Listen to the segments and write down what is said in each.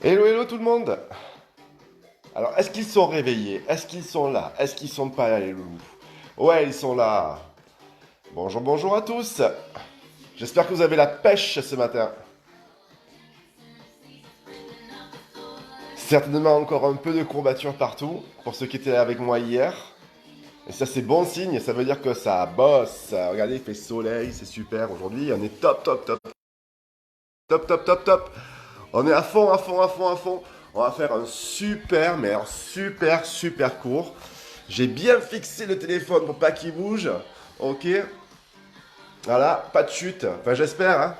Hello, hello tout le monde. Alors, est-ce qu'ils sont réveillés? Est-ce qu'ils sont là? Est-ce qu'ils sont pas là, les loulous? Ouais, ils sont là. Bonjour, bonjour à tous. J'espère que vous avez la pêche ce matin. Certainement encore un peu de courbature partout, pour ceux qui étaient là avec moi hier. Et ça, c'est bon signe, ça veut dire que ça bosse. Regardez, il fait soleil, c'est super. Aujourd'hui, on est top, top, top, top, top, top, top. On est à fond, à fond, à fond, à fond. On va faire un super, mais un super, super court. J'ai bien fixé le téléphone pour pas qu'il bouge. Ok. Voilà, pas de chute. Enfin, j'espère, hein.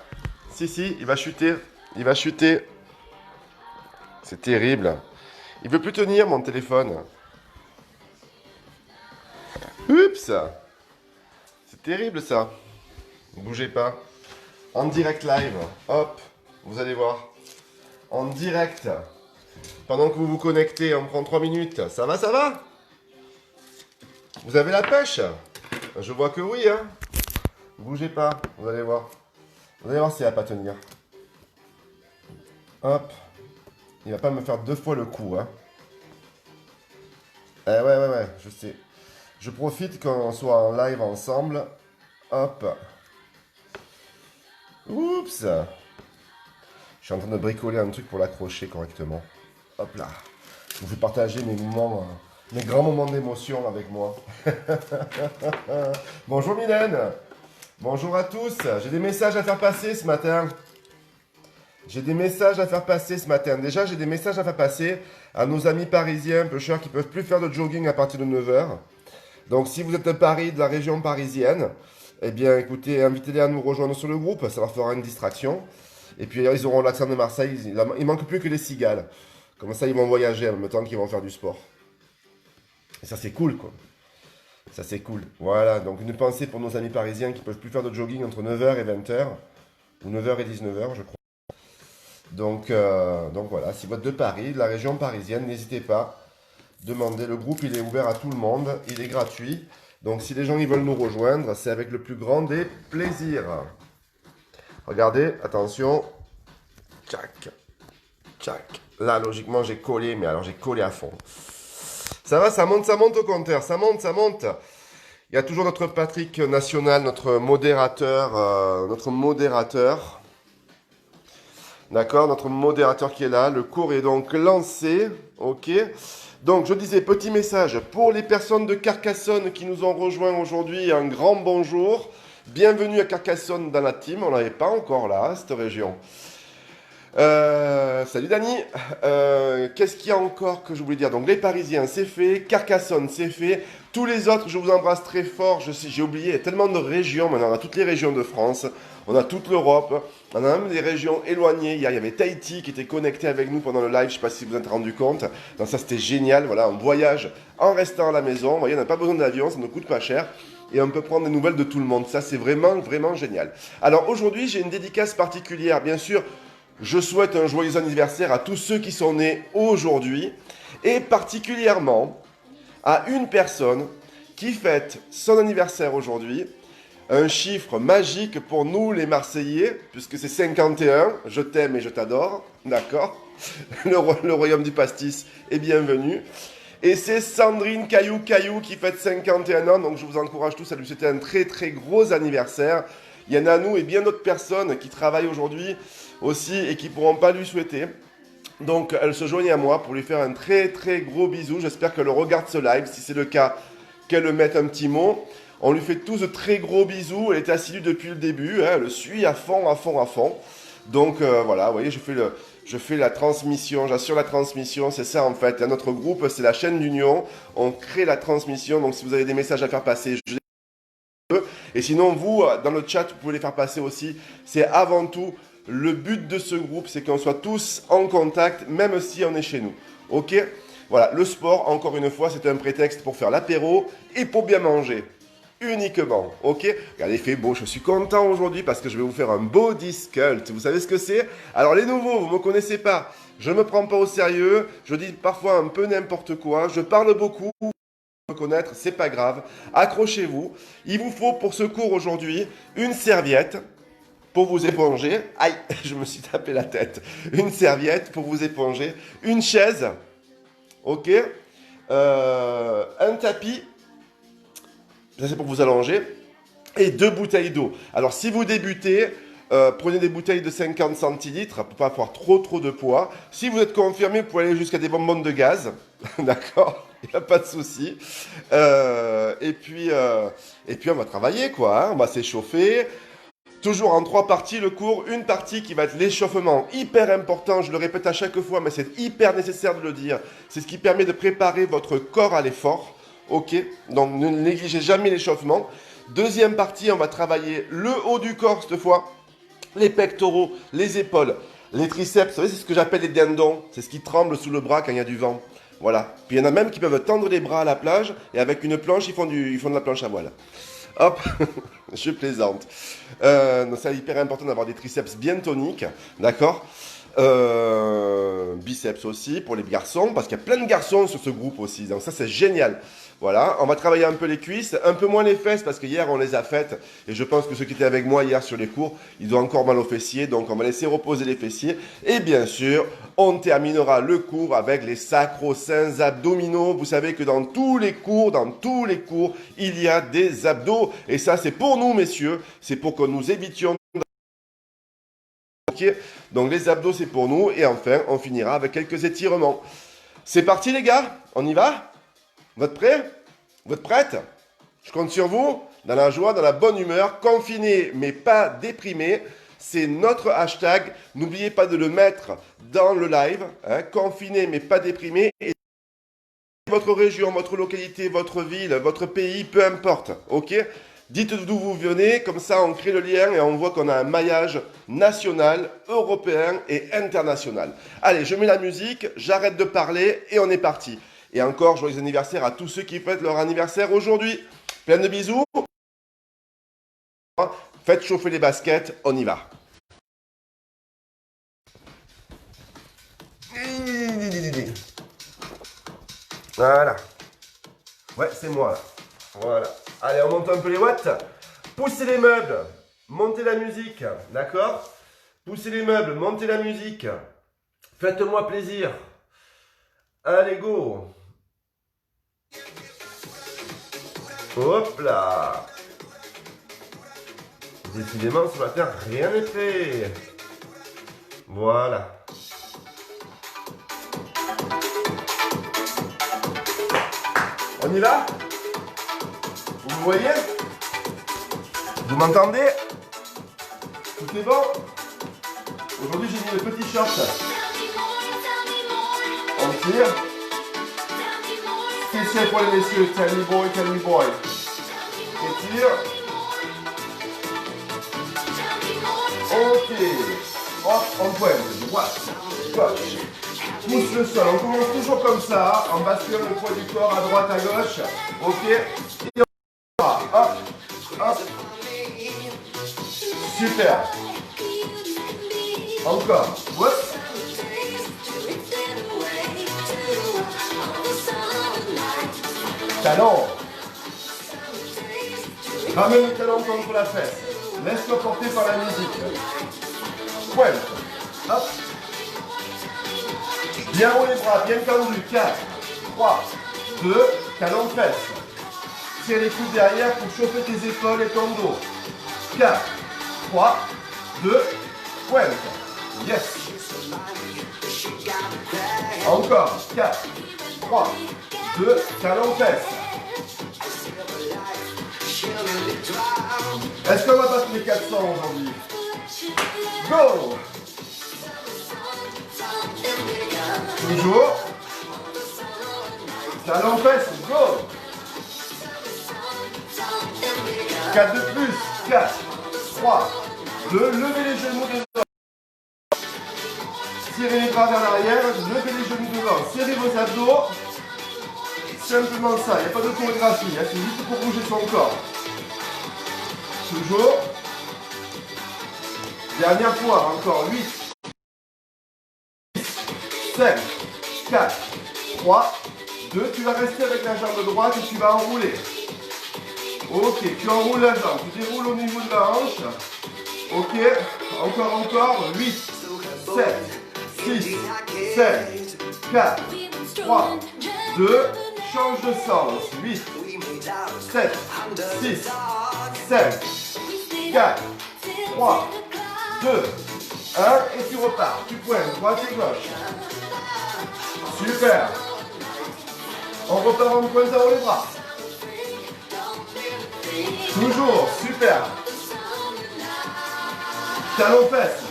Si, si, il va chuter. Il va chuter. C'est terrible. Il veut plus tenir, mon téléphone. Oups. C'est terrible, ça. Ne bougez pas. En direct live. Hop. Vous allez voir. En direct. Pendant que vous vous connectez, on prend 3 minutes. Ça va, ça va? Vous avez la pêche? Je vois que oui, hein. Bougez pas, vous allez voir. Vous allez voir s'il va pas tenir. Hop. Il va pas me faire 2 fois le coup, hein. Eh ouais, ouais, ouais, je sais. Je profite qu'on soit en live ensemble. Hop. Oups. Je suis en train de bricoler un truc pour l'accrocher correctement. Hop là. Je vous fais partager mes moments, mes grands moments d'émotion avec moi. Bonjour Mylène. Bonjour à tous. J'ai des messages à faire passer ce matin. J'ai des messages à faire passer ce matin. Déjà, j'ai des messages à faire passer à nos amis parisiens, pêcheurs qui ne peuvent plus faire de jogging à partir de 9 heures. Donc, si vous êtes de Paris, de la région parisienne, eh bien, écoutez, invitez-les à nous rejoindre sur le groupe. Ça leur fera une distraction. Et puis, ils auront l'accent de Marseille. Il manque plus que les cigales. Comme ça, ils vont voyager en même temps qu'ils vont faire du sport. Et ça, c'est cool, quoi. Ça, c'est cool. Voilà. Donc, une pensée pour nos amis parisiens qui ne peuvent plus faire de jogging entre 9 heures et 20 heures. Ou 9 heures et 19 heures, je crois. Donc voilà, si vous êtes de Paris, de la région parisienne, n'hésitez pas. Demandez, le groupe il est ouvert à tout le monde, il est gratuit. Donc si les gens ils veulent nous rejoindre, c'est avec le plus grand des plaisirs. Regardez, attention. Tchac, tchac. Là, logiquement, j'ai collé, mais alors j'ai collé à fond. Ça va, ça monte au compteur, ça monte, ça monte. Il y a toujours notre Patrick National, notre modérateur, D'accord, notre modérateur qui est là. Le cours est donc lancé. Ok. Donc, je disais, petit message pour les personnes de Carcassonne qui nous ont rejoints aujourd'hui. Un grand bonjour. Bienvenue à Carcassonne dans la team. On n'avait pas encore là, cette région. Salut Dani. Qu'est-ce qu'il y a encore que je voulais dire? Donc, les Parisiens, c'est fait. Carcassonne, c'est fait. Tous les autres, je vous embrasse très fort. Je sais, j'ai oublié, il y a tellement de régions maintenant. On a toutes les régions de France. On a toute l'Europe. On a même des régions éloignées. Hier, il y avait Tahiti qui était connecté avec nous pendant le live. Je ne sais pas si vous vous êtes rendu compte. Donc ça, c'était génial. Voilà, on voyage en restant à la maison. Vous voyez, on n'a pas besoin d'avion. Ça ne nous coûte pas cher. Et on peut prendre des nouvelles de tout le monde. Ça, c'est vraiment, vraiment génial. Alors aujourd'hui, j'ai une dédicace particulière. Bien sûr, je souhaite un joyeux anniversaire à tous ceux qui sont nés aujourd'hui. Et particulièrement à une personne qui fête son anniversaire aujourd'hui. Un chiffre magique pour nous les Marseillais, puisque c'est 51, je t'aime et je t'adore, d'accord? Le royaume du pastis est bienvenu. Et c'est Sandrine Caillou qui fête 51 ans, donc je vous encourage tous à lui souhaiter un très très gros anniversaire. Il y en a nous et bien d'autres personnes qui travaillent aujourd'hui aussi et qui ne pourront pas lui souhaiter. Donc elle se joignent à moi pour lui faire un très très gros bisou. J'espère qu'elle regarde ce live. Si c'est le cas, qu'elle me mette un petit mot. On lui fait tous de très gros bisous. Elle est assidue depuis le début. Hein, elle le suit à fond, à fond, à fond. Donc voilà, vous voyez, je fais la transmission, j'assure la transmission. C'est ça en fait. Notre groupe, c'est la chaîne d'union. On crée la transmission. Donc si vous avez des messages à faire passer, je les peux. Et sinon, vous, dans le chat, vous pouvez les faire passer aussi. C'est avant tout le but de ce groupe, c'est qu'on soit tous en contact, même si on est chez nous. Ok? Voilà, le sport, encore une fois, c'est un prétexte pour faire l'apéro et pour bien manger. Uniquement, ok? Regardez, il fait beau, je suis content aujourd'hui parce que je vais vous faire un body sculpt. Vous savez ce que c'est? Alors les nouveaux, vous ne me connaissez pas, je ne me prends pas au sérieux, je dis parfois un peu n'importe quoi, je parle beaucoup, me connaître, c'est pas grave. Accrochez-vous, il vous faut pour ce cours aujourd'hui une serviette, pour vous éponger. Aïe, je me suis tapé la tête. Une serviette pour vous éponger. Une chaise. Ok. Un tapis. Ça, c'est pour vous allonger. Et 2 bouteilles d'eau. Alors, si vous débutez, prenez des bouteilles de 50 centilitres pour pas avoir trop de poids. Si vous êtes confirmé, vous pouvez aller jusqu'à des bonbonnes de gaz. D'accord, il n'y a pas de souci. Et puis, on va travailler, quoi. Hein. On va s'échauffer. Toujours en 3 parties le cours. Une partie qui va être l'échauffement, hyper important, je le répète à chaque fois, mais c'est hyper nécessaire de le dire. C'est ce qui permet de préparer votre corps à l'effort. Ok, donc ne négligez jamais l'échauffement. Deuxième partie, on va travailler le haut du corps cette fois, les pectoraux, les épaules, les triceps. Vous savez, c'est ce que j'appelle les dindons. C'est ce qui tremble sous le bras quand il y a du vent. Voilà. Puis il y en a même qui peuvent tendre les bras à la plage et avec une planche, ils font de la planche à voile. Hop, je plaisante. Donc c'est hyper important d'avoir des triceps bien toniques, d'accord. Biceps aussi pour les garçons, parce qu'il y a plein de garçons sur ce groupe aussi, donc ça c'est génial. Voilà, on va travailler un peu les cuisses, un peu moins les fesses, parce que hier on les a faites, et je pense que ceux qui étaient avec moi hier sur les cours, ils ont encore mal aux fessiers, donc on va laisser reposer les fessiers, et bien sûr, on terminera le cours avec les sacro-saints abdominaux. Vous savez que dans tous les cours, il y a des abdos, et ça c'est pour nous messieurs, c'est pour que nous évitions. Okay. Donc les abdos c'est pour nous et enfin on finira avec quelques étirements. C'est parti les gars, on y va? Vous êtes prêts? Vous êtes prêtes? Je compte sur vous, dans la joie, dans la bonne humeur, confiné mais pas déprimé. C'est notre hashtag, n'oubliez pas de le mettre dans le live, hein, confiné mais pas déprimé. Et votre région, votre localité, votre ville, votre pays, peu importe, ok? Dites d'où vous venez, comme ça on crée le lien et on voit qu'on a un maillage national, européen et international. Allez, je mets la musique, j'arrête de parler et on est parti. Et encore, joyeux anniversaire à tous ceux qui fêtent leur anniversaire aujourd'hui. Plein de bisous. Faites chauffer les baskets, on y va. Voilà. Ouais, c'est moi là. Voilà. Allez, on monte un peu les watts. Poussez les meubles. Montez la musique. D'accord? Poussez les meubles. Montez la musique. Faites-moi plaisir. Allez, go. Hop là. Décidément, ce matin, rien n'est fait. Voilà. On y va? Vous voyez? Vous m'entendez? Tout est bon? Aujourd'hui, j'ai mis le petit short. On tire. Spécial pour les messieurs. Tell me boy, tell me boy. On tire. Ok. Hop, on pointe. Droite. Gauche. Pousse le sol. On commence toujours comme ça. On bascule le poids du corps à droite, à gauche. Ok. Et on va. Hop. Hop. Super. Encore. Hop. Talon. Ramène le talon contre la fesse. Laisse-le porter par la musique. Pointe. Hop. Bien haut les bras, bien tendus. 4, 3, 2, talon de fesse. Tire les coudes derrière pour chauffer tes épaules et ton dos. 4, 3, 2, pointe. Yes. Encore. 4, 3, 2, talon de fesse. Est-ce qu'on va battre les 400 aujourd'hui? Go! Toujours. Talon fesse, go! 4 de plus. 4, 3, 2, levez les genoux devant. Tirez les bras vers l'arrière, levez les genoux devant. Serrez vos abdos. Simplement ça, il n'y a pas de chorégraphie, hein, c'est juste pour bouger son corps. Toujours. Dernière fois, encore 8, 5, 4, 3, 2. Tu vas rester avec la jambe droite et tu vas enrouler. Ok, tu enroules la jambe, tu déroules au niveau de la hanche Ok, encore, 8, 7, 6, 7, 4, 3, 2, change de sens, 8, 7, 6, 5, 4, 3, 2, 1, et tu repars, tu pointes, droite et gauche. Super. On repart en pointant les bras. Toujours, super. Talon fesse.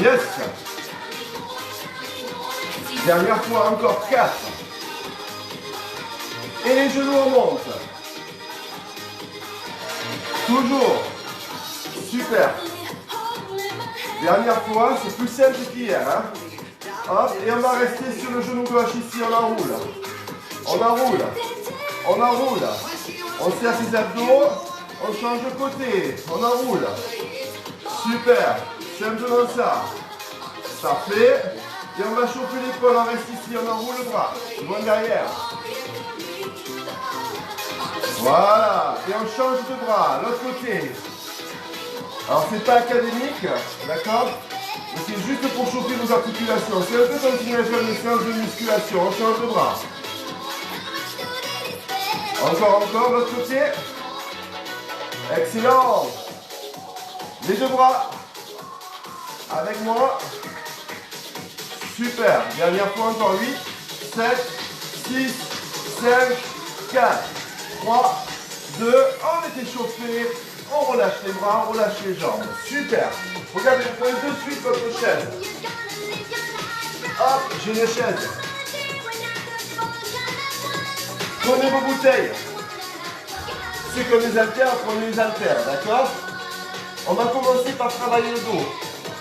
Yes. Dernière fois, encore 4. Et les genoux remontent. Toujours. Super. Dernière fois, c'est plus simple qu'hier. Hein? Hop, et on va rester sur le genou gauche ici, on enroule. On enroule. On enroule. On serre ses abdos. On change de côté. On enroule. Super. Simplement ça. Parfait. Et on va chauffer l'épaule. On reste ici. On enroule le bras. Loin derrière. Voilà. Et on change de bras. L'autre côté. Alors, c'est pas académique. D'accord? Mais c'est juste pour chauffer vos articulations. C'est un peu comme si on allait faire une séance de musculation. On change de bras. Encore, l'autre côté. Excellent. Les deux bras. Avec moi. Super. Dernière fois encore 8, 7, 6, 5, 4, 3, 2. On était chauffé. On relâche les bras, on relâche les jambes. Super. Regardez, vous prenez de suite votre chaise. Hop, j'ai une chaise. Prenez vos bouteilles. C'est comme les haltères, prenez les haltères, d'accord? On va commencer par travailler le dos.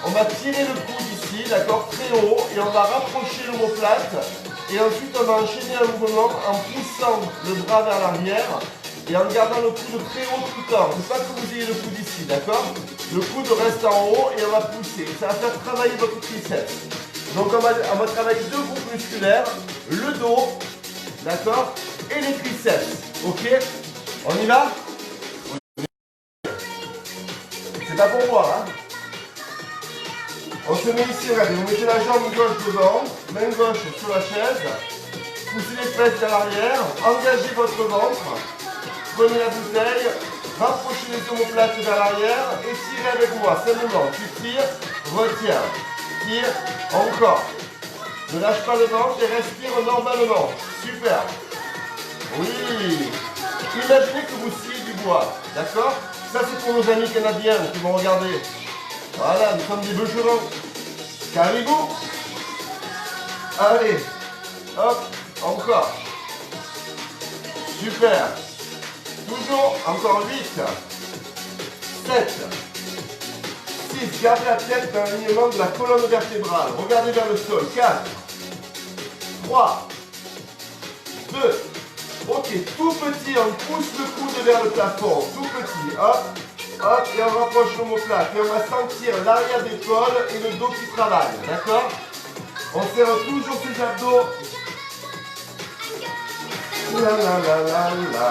On va tirer le coude ici, d'accord, très haut, et on va rapprocher l'omoplate. Et ensuite, on va enchaîner un mouvement en poussant le bras vers l'arrière et en gardant le coude très haut tout le temps. Il ne faut pas que vous ayez le coude ici, d'accord? Le coude reste en haut et on va pousser. Ça va faire travailler votre triceps. Donc, on va travailler deux groupes musculaires, le dos, d'accord, et les triceps, ok? On y va? C'est pas pour moi, hein? On se met ici, regardez, vous mettez la jambe gauche devant, main gauche sur la chaise, poussez les fesses vers l'arrière, engagez votre ventre, prenez la bouteille, rapprochez les omoplates vers l'arrière et tirez avec moi, simplement, tu tires, retiens, tire, encore. Ne lâche pas le ventre et respire normalement, super. Oui, imaginez que vous sciez du bois, d'accord? Ça c'est pour nos amis canadiens qui vont regarder. Voilà, nous sommes des bûcherons. Caribou. Allez. Hop. Encore. Super. Toujours. Encore 8. 7. 6. Gardez la tête dans l'alignement de la colonne vertébrale. Regardez vers le sol. 4. 3. 2. Ok. Tout petit. On pousse le coude vers le plafond. Tout petit. Hop. Hop, et on rapproche l'omoplate. Et on va sentir l'arrière d'épaule et le dos qui travaille. D'accord? On serre toujours ses abdos. La la la la la.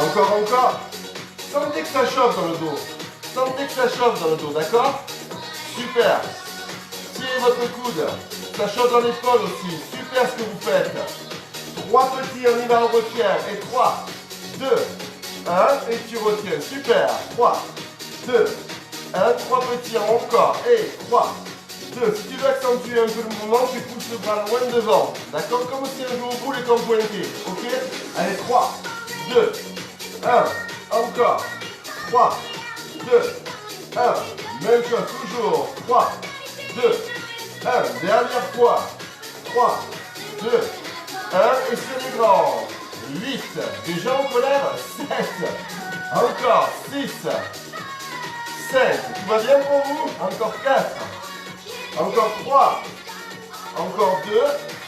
Encore. Sentez que ça chauffe dans le dos. Sentez que ça chauffe dans le dos, d'accord? Super. Tirez votre coude. Ça chauffe dans l'épaule aussi. Super ce que vous faites. 3 petits, on y va, on retient. Et 3, 2, 1, et tu retiens. Super. 3, 2, 1, 3 petits, encore. Et 3, 2. Si tu veux accentuer un peu le mouvement, tu pousses le bras loin devant. D'accord? Comme si on joue au boule et qu'on pointait. Ok? Allez, 3, 2, 1. Encore. 3, 2, 1. Même chose, toujours. 3, 2, 1. Dernière fois. 3, 2, 1. Et sur les grands. 8. Déjà en colère? 7. Encore. 6. 5. Tout va bien pour vous? Encore 4. Encore 3. Encore 2.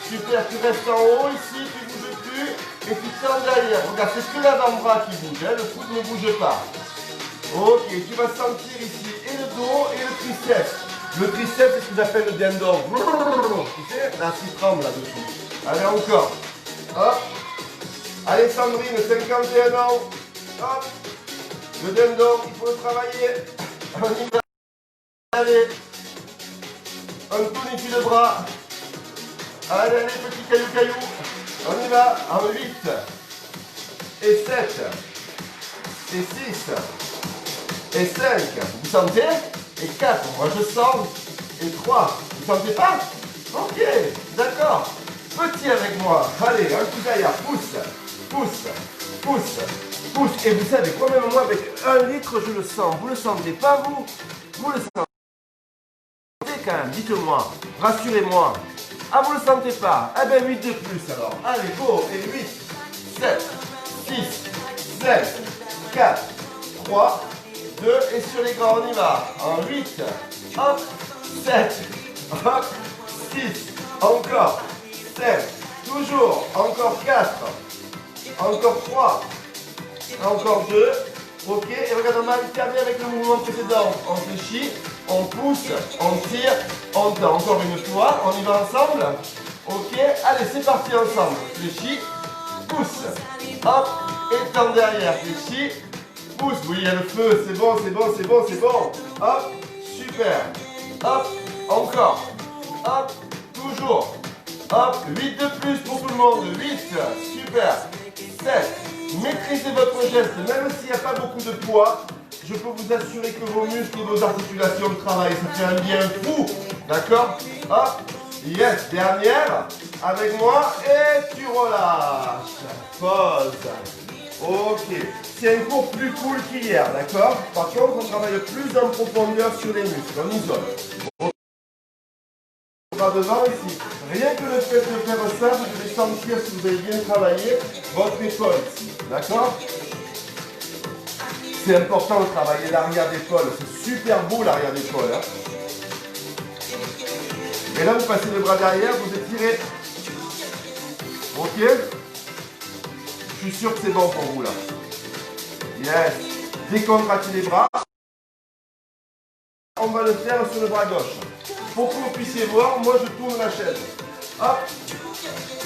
Super. Tu restes en haut ici. Tu ne bouges plus. Et tu tends derrière. Regarde, c'est que l'avant-bras qui bouge. Hein, le coude ne bouge pas. Ok. Tu vas sentir ici et le dos et le triceps. Le triceps, c'est ce qu'ils appellent le dindon. Tu sais? Là, il tremble là-dessus. Allez, encore. Hop. Allez, Sandrine, 51 ans. Hop. Le dindon, il faut le travailler. On y va. Allez. On tonifie le bras. Allez, allez, petit caillou. On y va. En 8. Et 7. Et 6. Et 5. Vous sentez? Et 4. Moi je sens. Et 3. Vous sentez pas? Ok. D'accord. Petit avec moi. Allez, un coup derrière. Pousse. Et vous savez quoi, même moi avec 1 litre, je le sens. Vous le sentez pas, vous? Vous le sentez quand même. Dites-moi. Rassurez-moi. Ah, vous le sentez pas? Eh bien, 8 de plus alors. Allez, go. Et 8, 7, 6, 5, 4, 3, 2. Et sur les grands, on y va. En 8. Hop. 7. Hop. 6. Encore. 7. Toujours. Encore 4. Encore 3. Encore 2. Ok. Et regarde, on va alterner avec le mouvement précédent. On fléchit. On pousse. On tire. On tend. Encore une fois. On y va ensemble. Ok. Allez, c'est parti ensemble. Fléchis. Pousse. Hop. Et tend derrière. Fléchis. Pousse. Oui, il y a le feu. C'est bon. Hop. Super. Hop. Encore. Hop. Toujours. Hop. 8 de plus pour tout le monde. 8. Super. 7. Maîtrisez votre geste. Même s'il n'y a pas beaucoup de poids, je peux vous assurer que vos muscles et vos articulations travaillent. Ça fait un bien fou. D'accord? Hop. Yes. Dernière. Avec moi. Et tu relâches. Pause. Ok. C'est un cours plus cool qu'hier. D'accord? Par contre, on travaille plus en profondeur sur les muscles. On isole. Devant ici. Rien que le fait de faire ça, vous devez sentir si vous avez bien travaillé votre épaule ici. D'accord? C'est important de travailler l'arrière d'épaule. C'est super beau l'arrière d'épaule. Hein? Et là, vous passez le bras derrière, vous étirez. Ok? Je suis sûr que c'est bon pour vous là. Yes. Décontractez les bras. On va le faire sur le bras gauche. Pour que vous puissiez voir, moi je tourne la chaise. Hop.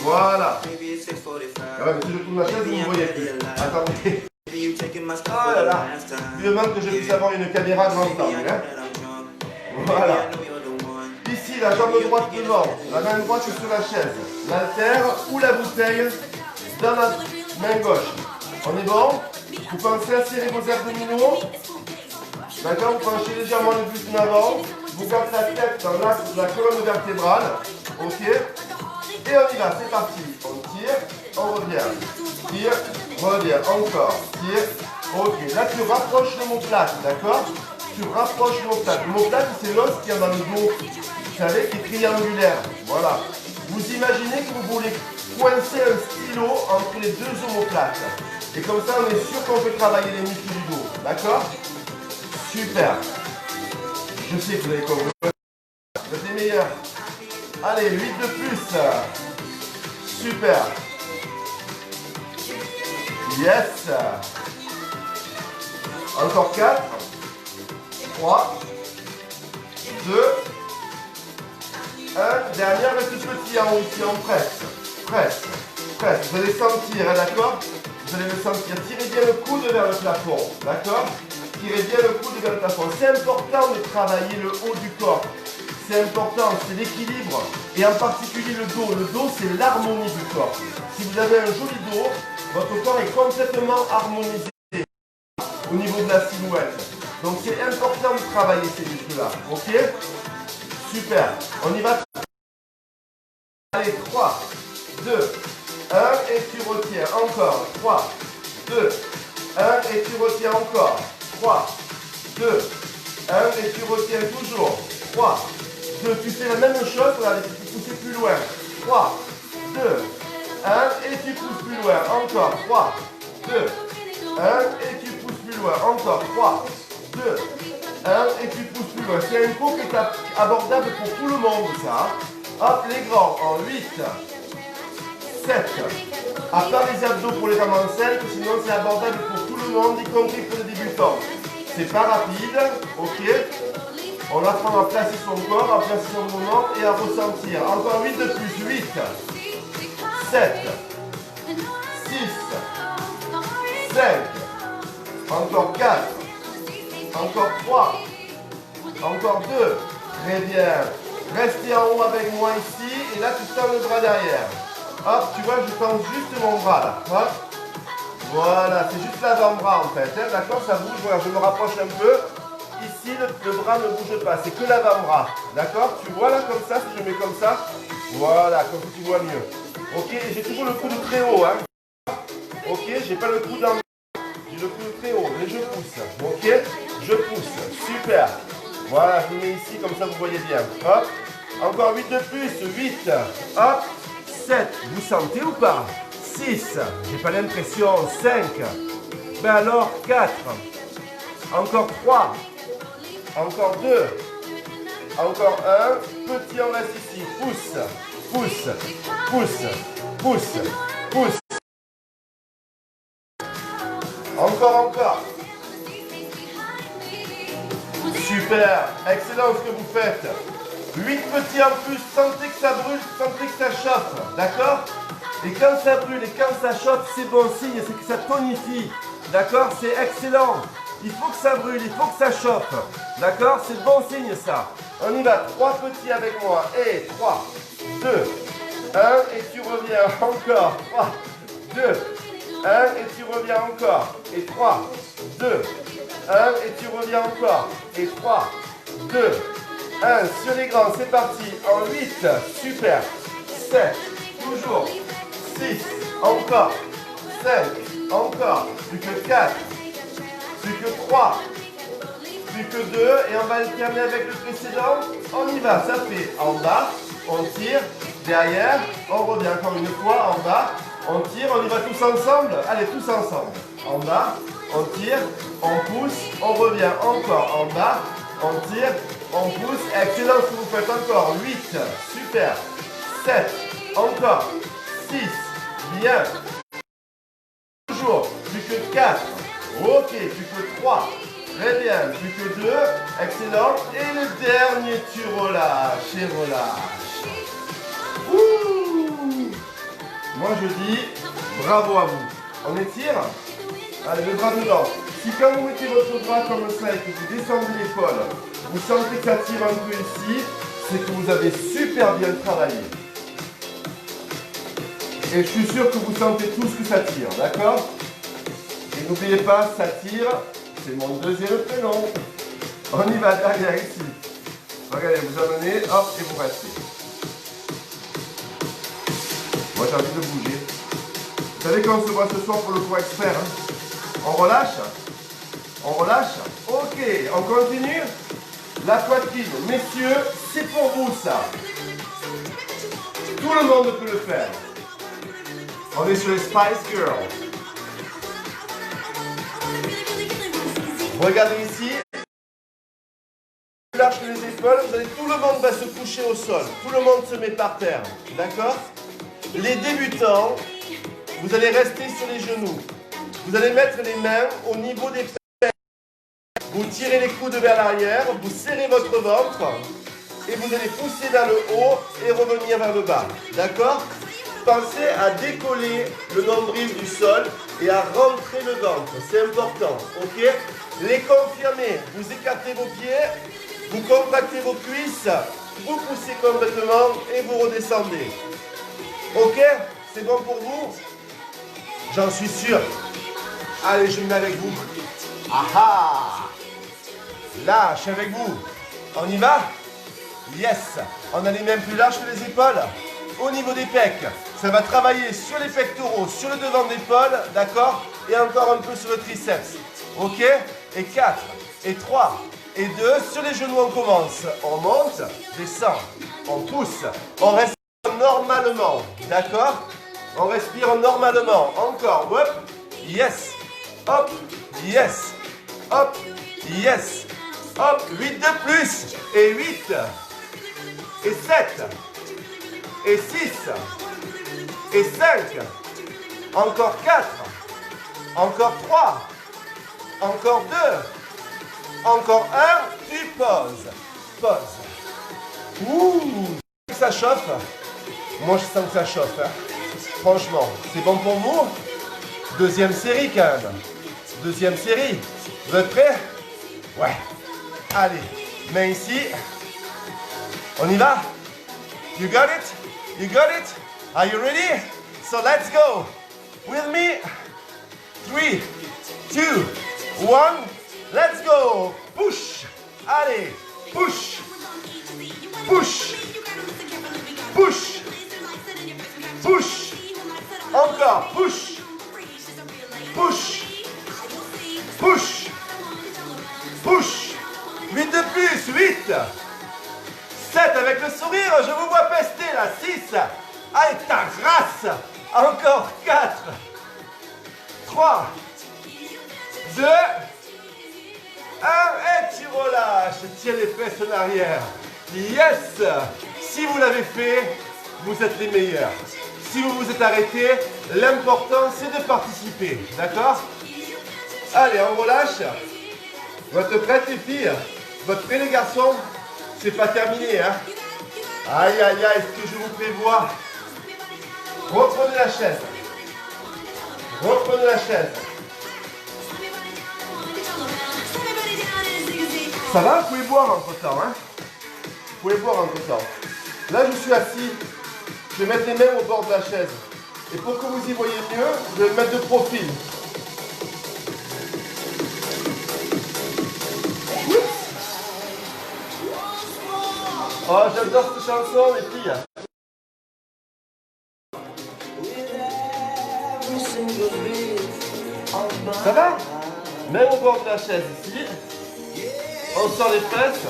Voilà. Ah ouais, mais si je tourne la chaise, vous ne me voyez plus. Attendez. Ah là là. Je demande que je puisse avoir une caméra devant l'angle. Hein. Voilà. Ici, la jambe droite devant, la main droite sur la chaise. L'haltère ou la bouteille dans la main gauche. On est bon? Vous pensez à serrer vos abdominaux. D'accord? Vous penchez légèrement le buste en avant. Vous gardez la tête dans l'axe de la colonne vertébrale. Ok? Et on y va, c'est parti. On tire, on revient. Tire, revient. Encore. Tire. Ok. Là, tu rapproches l'omoplate. D'accord? Tu rapproches l'omoplate. L'omoplate, c'est l'os qui est dans le dos. Vous savez, qui est triangulaire. Voilà. Vous imaginez que vous voulez coincer un stylo entre les deux omoplates. Et comme ça, on est sûr qu'on peut travailler les muscles du dos. D'accord? Super. Je sais que vous avez compris. Vous êtes les meilleurs. Allez, 8 de plus. Super. Yes. Encore 4. 3. 2. 1. Dernière, reste petit en haut ici, on presse. Vous allez sentir, hein, d'accord? Vous allez le sentir. Tirez bien le coude vers le plafond. D'accord? Tirez bien le coude vers le plafond. C'est important de travailler le haut du corps. C'est important, c'est l'équilibre. Et en particulier le dos. Le dos, c'est l'harmonie du corps. Si vous avez un joli dos, votre corps est complètement harmonisé au niveau de la silhouette. Donc c'est important de travailler ces muscles-là. Ok? Super. On y va. Allez, 3, 2, 1 et tu retiens. Encore. 3, 2, 1 et tu retiens encore. 3, 2, 1 et tu retiens toujours. 3, 2, tu fais la même chose, regardez, tu pousses plus loin. 3, 2, 1 et tu pousses plus loin. Encore. 3, 2, 1 et tu pousses plus loin. Encore. 3, 2, 1 et tu pousses plus loin. C'est un cours qui est abordable pour tout le monde, ça. Hop, les grands en 8, 7. À part les abdos pour les femmes enceintes, sinon c'est abordable pour tout le monde, y compris pour les débutants. C'est pas rapide, ok? On apprend à placer son corps, à placer son mouvement et à ressentir. Encore 8 de plus. 8, 7, 6, 5, Encore 4. Encore 3. Encore 2. Très bien. Restez en haut avec moi ici. Et là, tu tends le bras derrière. Hop, tu vois, je tends juste mon bras là. Hop. Voilà, c'est juste l'avant-bras en fait. Hein, d'accord, ça bouge. Voilà, je me rapproche un peu. Ici, le bras ne bouge pas. C'est que l'avant-bras. D'accord. Tu vois là, comme ça, si je mets comme ça. Voilà, comme ça tu vois mieux. Ok, j'ai toujours le coude très haut. Hein. Ok, j'ai pas le coude en... J'ai le coude très haut, mais je pousse. Ok, je pousse. Super. Voilà, je mets ici, comme ça vous voyez bien. Hop. Encore 8 de plus. 8. Hop. 7. Vous sentez ou pas? 6. J'ai pas l'impression. 5. Ben alors, 4. Encore 3. Encore 2. Encore 1. Petit, on reste ici. Pousse. Pousse. Pousse. Pousse. Pousse. Encore. Super. Excellent ce que vous faites. 8 petits en plus. Sentez que ça brûle, sentez que ça chauffe. D'accord? Et quand ça brûle et quand ça chauffe, c'est bon signe, c'est que ça tonifie. D'accord? C'est excellent. Il faut que ça brûle, il faut que ça chauffe. D'accord? C'est bon signe ça. On y va. 3 petits avec moi. Et 3, 2, 1. Et tu reviens encore. 3, 2, 1. Et tu reviens encore. Et 3, 2, 1. Et tu reviens encore. Et 3, 2, 1. Sur les grands, c'est parti. En 8. Super. 7. Toujours. 6, encore, 5, encore, plus que 4, plus que 3, plus que 2, et on va alterner avec le précédent. On y va, ça fait en bas, on tire, derrière, on revient encore une fois, en bas, on tire, on y va tous ensemble. Allez, tous ensemble. En bas, on tire, on pousse, on revient encore en bas, on tire, on pousse. Excellent ce que vous faites encore. 8, super, 7, encore, 6, bien. Toujours, plus que 4. Ok, plus que 3. Très bien, plus que 2. Excellent. Et le dernier, tu relâches et relâches. Ouh. Moi je dis bravo à vous. On étire. Allez, le bras devant. Si quand vous mettez votre bras comme ça et que vous descendez l'épaule, vous sentez que ça tire un peu ici, c'est que vous avez super bien travaillé. Et je suis sûr que vous sentez tous que ça tire, d'accord? Et n'oubliez pas, ça tire, c'est mon deuxième prénom. On y va derrière ici. Regardez, vous amenez, hop, et vous restez. Moi j'ai envie de bouger. Vous savez quand on se voit ce soir pour le cours expert, hein? On relâche? On relâche? Ok, on continue? La poitrine, messieurs, c'est pour vous ça. Tout le monde peut le faire. On est sur les Spice Girls. Regardez ici. Lâchez les épaules, tout le monde va se coucher au sol. Tout le monde se met par terre. D'accord? Les débutants, vous allez rester sur les genoux. Vous allez mettre les mains au niveau des fesses. Vous tirez les coudes vers l'arrière, vous serrez votre ventre et vous allez pousser vers le haut et revenir vers le bas. D'accord? Pensez à décoller le nombril du sol et à rentrer le ventre. C'est important. Ok? Les confirmez. Vous écartez vos pieds, vous contractez vos cuisses, vous poussez complètement et vous redescendez. Ok? C'est bon pour vous? J'en suis sûr. Allez, je me mets avec vous. Aha! Là, je suis avec vous. On y va? Yes! On a les mains plus larges que les épaules. Au niveau des pecs, ça va travailler sur les pectoraux, sur le devant d'épaule, d'accord? Et encore un peu sur le triceps. Ok? Et 4, et 3, et 2. Sur les genoux, on commence. On monte, descend, on pousse. On respire normalement, d'accord? On respire normalement. Encore, hop, yes, hop, yes, hop, yes, hop. 8 de plus, et 8, et 7, et 6, et 5, encore 4, encore 3, encore 2, encore 1, tu poses, pose. Ouh, ça chauffe. Moi je sens que ça chauffe, hein. Franchement, c'est bon pour vous? Deuxième série quand même. Deuxième série. Vous êtes prêts? Ouais. Allez, main ici. On y va? You got it? You got it? Are you ready? So let's go. With me. 3, 2, 1. Let's go. Push. Allez. Push. Push. Push. Push. Encore. Push. Push. Push. Push. 8 de plus. 8. 7 avec le sourire. Je vous vois pester là. 6. Allez, ta race. Encore 4. 3. 2. 1. Et tu relâches. Tiens les fesses en arrière. Yes. Si vous l'avez fait, vous êtes les meilleurs. Si vous vous êtes arrêté, l'important c'est de participer. D'accord? Allez, on relâche. Vous êtes prêtes les filles? Vous êtes prêts les garçons? C'est pas terminé, hein? Aïe, aïe, aïe, est-ce que je vous prévois? Reprenez la chaise. Reprenez la chaise. Ça va? Vous pouvez boire entre temps, hein? Vous pouvez boire entre temps. Là, je suis assis. Je vais mettre les mains au bord de la chaise. Et pour que vous y voyez mieux, je vais me mettre de profil. Oh, j'adore cette chanson, les filles. Ça va? Même au bord de la chaise ici. On sort les fesses.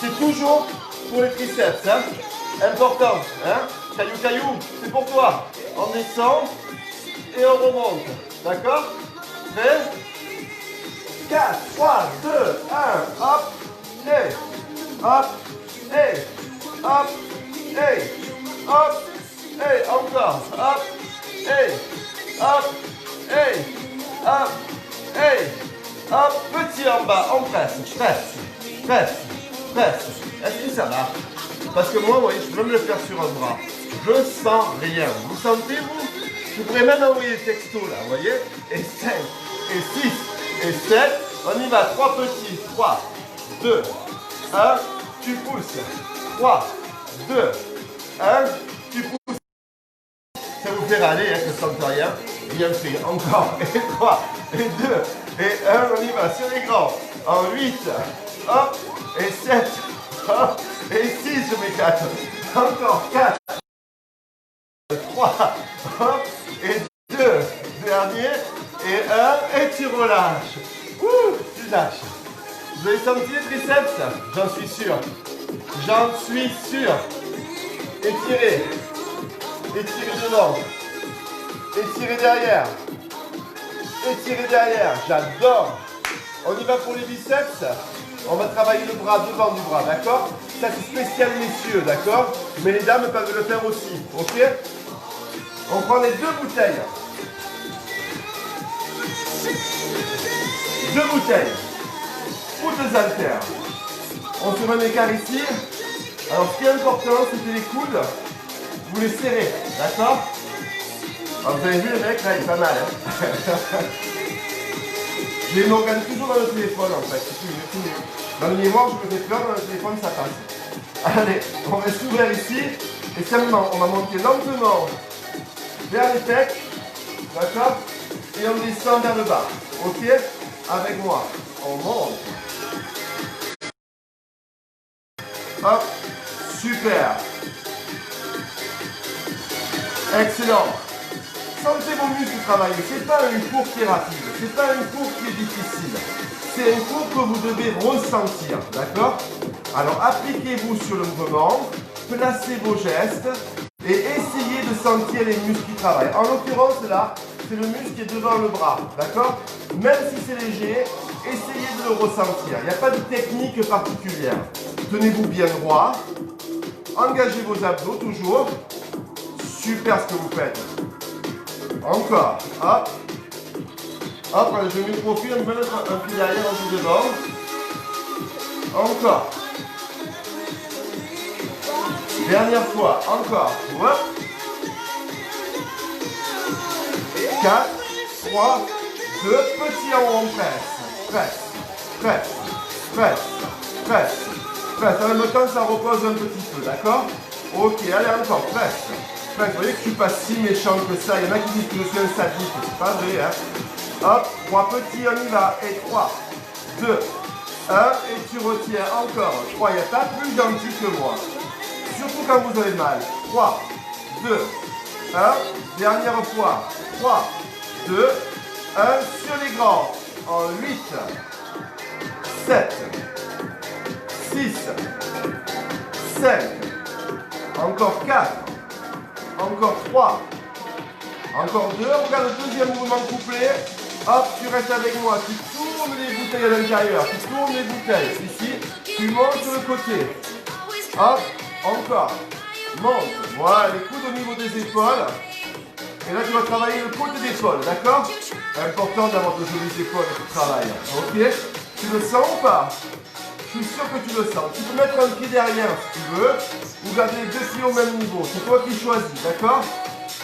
C'est toujours pour les triceps, hein? Important, hein? Caillou, caillou, c'est pour toi. On descend et on remonte. D'accord? Prêt? 4, 3, 2, 1, hop, et hop, et hop, et hop, et encore, hop, et hop, et hop, et hop, petit en bas, on presse, presse, presse, presse. Est-ce que ça marche? Parce que moi, vous voyez, je peux me le faire sur un bras. Je sens rien. Vous sentez, vous? Je pourrais même envoyer des textos là, vous voyez? Et 5, et 6, et 7. On y va, 3 petits. 3, 2, 1. Tu pousses. 3, 2, 1. Tu pousses. Ça vous fait râler, hein, que je sente rien. Bien fait. Encore. Et 3, et 2, et 1. On y va sur les grands. En 8. Hop. Et 7. Hop. Et 6, je mets 4. Encore 4. 3. Hop. Et 2. Dernier. Et 1. Et tu relâches. Ouh, tu lâches. Vous avez senti les triceps? J'en suis sûr. J'en suis sûr. Étirez. Étirez devant. Étirez derrière. Étirez derrière. J'adore. On y va pour les biceps. On va travailler le bras devant du bras, d'accord? Ça c'est spécial messieurs, d'accord? Mais les dames peuvent le faire aussi, ok? On prend les 2 bouteilles. 2 bouteilles. Ou 2 haltères. On se met un écart ici. Alors ce qui est important, c'est que les coudes, vous les serrez, d'accord? Alors vous avez vu le mec, là il est pas mal, hein? Je les m'organise toujours dans le téléphone en fait. Dans le miroir, je me fais peur, dans le téléphone, ça passe. Allez, on reste ouvert ici. Et seulement, on va monter lentement vers les pecs. D'accord? Et on descend vers le bas. Ok? Avec moi. On monte. Hop. Super. Excellent. Sentez vos muscles travailler. C'est pas une course qui est rapide. C'est pas une course qui est difficile. C'est une course que vous devez ressentir. D'accord? Alors appliquez-vous sur le mouvement. Placez vos gestes. Et essayez de sentir les muscles qui travaillent. En l'occurrence là, c'est le muscle qui est devant le bras. D'accord? Même si c'est léger, essayez de le ressentir. Il n'y a pas de technique particulière. Tenez-vous bien droit. Engagez vos abdos toujours. Super ce que vous faites. Encore. Hop. Hop, allez, je mets le profil, je vais mettre un pied derrière, un pied devant. Encore. Dernière fois. Encore. Hop. 4, 3, 2, 2, petit en haut, on presse. Presse, presse, presse, presse, presse. En même temps, ça repose un petit peu, d'accord? Ok, allez encore, presse. Presse, vous voyez que je suis pas si méchant que ça. Il y en a qui disent que je suis un sadique, c'est pas vrai, hein? Hop, 3 petits, on y va. Et 3, 2, 1, et tu retiens encore. 3, il n'y a pas plus gentil que moi. Surtout quand vous avez mal. 3, 2, 1, dernière fois. 3, 2, 1, sur les grands. En 8, 7, 6, 5, encore 4, encore 3, encore 2, regarde le deuxième mouvement couplé. Hop, tu restes avec moi, tu tournes les bouteilles à l'intérieur, tu tournes les bouteilles, ici, tu montes sur le côté. Hop, encore, monte, voilà, les coudes au niveau des épaules. Et là, tu vas travailler le côté d'épaule, d'accord? Important d'avoir de jolies épaules pour travailler, ok? Tu le sens ou pas? Je suis sûr que tu le sens. Tu peux mettre un pied derrière si tu veux, ou garder les deux pieds au même niveau. C'est toi qui choisis, d'accord?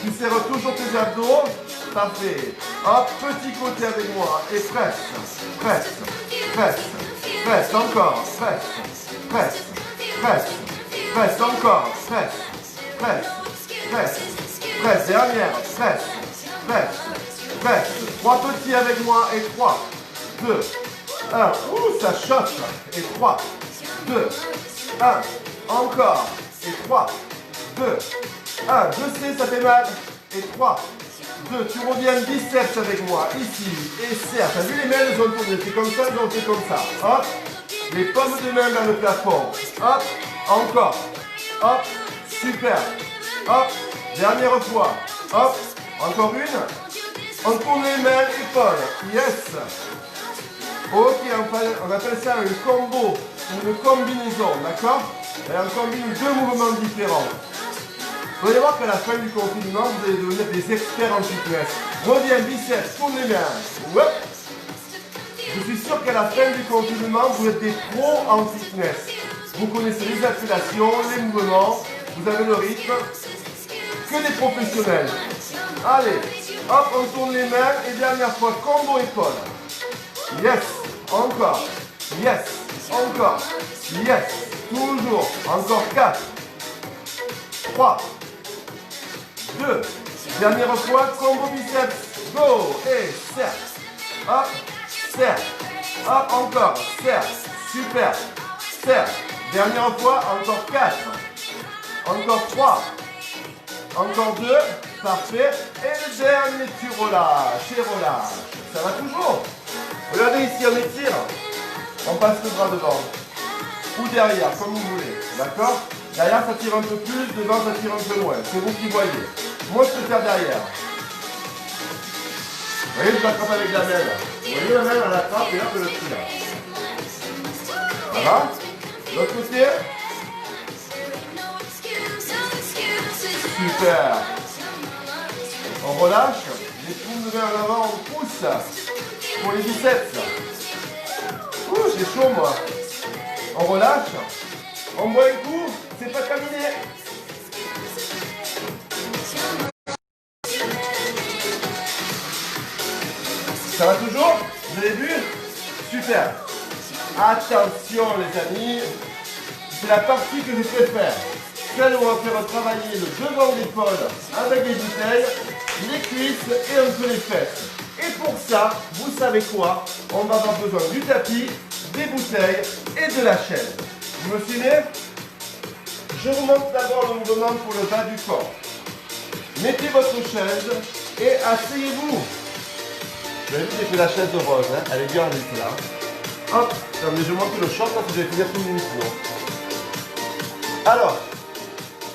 Tu serres toujours tes abdos. Parfait. Hop, petit côté avec moi. Et presse, presse, presse, presse, encore, presse, presse, presse, presse, encore, presse, presse, presse, presse, dernière, presse, presse, presse. 3 petits avec moi et 3, 2, 1. Ouh, ça chauffe. Et 3, 2, 1. Encore. Et 3, 2, 1. Je sais, ça fait mal. Et 3, 2. Tu reviens biceps avec moi. Ici. Et serre. T'as vu les mains, elles ont tourné. C'est comme ça, elles ont fait comme ça. Hop. Les paumes de main dans le plafond. Hop. Encore. Hop. Super. Hop. Dernière fois. Hop. Encore une. On tourne les mains, épaules. Yes. Ok, on appelle ça un combo, une combinaison, d'accord? Et on combine deux mouvements différents. Vous allez voir qu'à la fin du confinement, vous allez devenir des experts en fitness. Reviens, biceps, tourne les mains. Ouais. Je suis sûr qu'à la fin du confinement, vous êtes des pros en fitness. Vous connaissez les appellations, les mouvements, vous avez le rythme. Que des professionnels. Allez, hop, on tourne les mains et dernière fois, combo épaule. Yes, encore, yes, encore, yes, toujours, encore 4, 3, 2, dernière fois, combo biceps, go, et serre, hop, serre, hop, encore, serre, super, serre, dernière fois, encore 4, encore 3, encore 2, parfait, et le dernier, tu relâches, et relâches, ça va toujours. Regardez ici, on étire, on passe le bras devant, ou derrière, comme vous voulez, d'accord? Derrière, ça tire un peu plus, devant, ça tire un peu moins, c'est vous qui voyez. Moi, je peux faire derrière. Vous voyez, je l'attrape avec la main, là. Vous voyez, la main, on l'attrape, et là, je le tire. Voilà. L'autre côté. Super. On relâche, les poules de main en avant, on pousse. Pour les biceps. Ouh, j'ai chaud moi. On relâche. On boit un coup. C'est pas terminé. Ça va toujours? Vous avez vu? Super. Attention les amis. C'est la partie que je préfère. Celle où on va faire travailler le devant de l'épaule avec les bouteilles, les cuisses et un peu les fesses. Et pour ça, vous savez quoi? On va avoir besoin du tapis, des bouteilles et de la chaise. Vous me suivez? Je vous montre d'abord le mouvement pour le bas du corps. Mettez votre chaise et asseyez-vous. Vous avez vu, j'ai fait la chaise rose, hein? Elle est bien vite là. Hop, non, mais je montre le short parce que je vais finir tout le micro. Alors,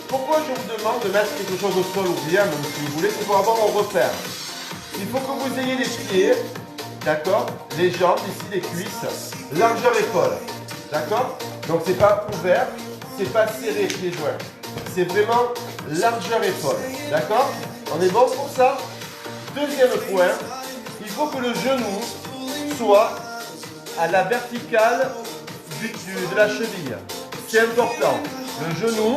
pourquoi je vous demande de mettre quelque chose au sol ou bien, même si vous voulez, c'est pour avoir un repère. Il faut que vous ayez les pieds, d'accord, les jambes, ici les cuisses, largeur épaule, d'accord? Donc c'est pas ouvert, c'est pas serré pieds joints, c'est vraiment largeur épaule, d'accord? On est bon pour ça? Deuxième point, il faut que le genou soit à la verticale de la cheville. C'est important. Le genou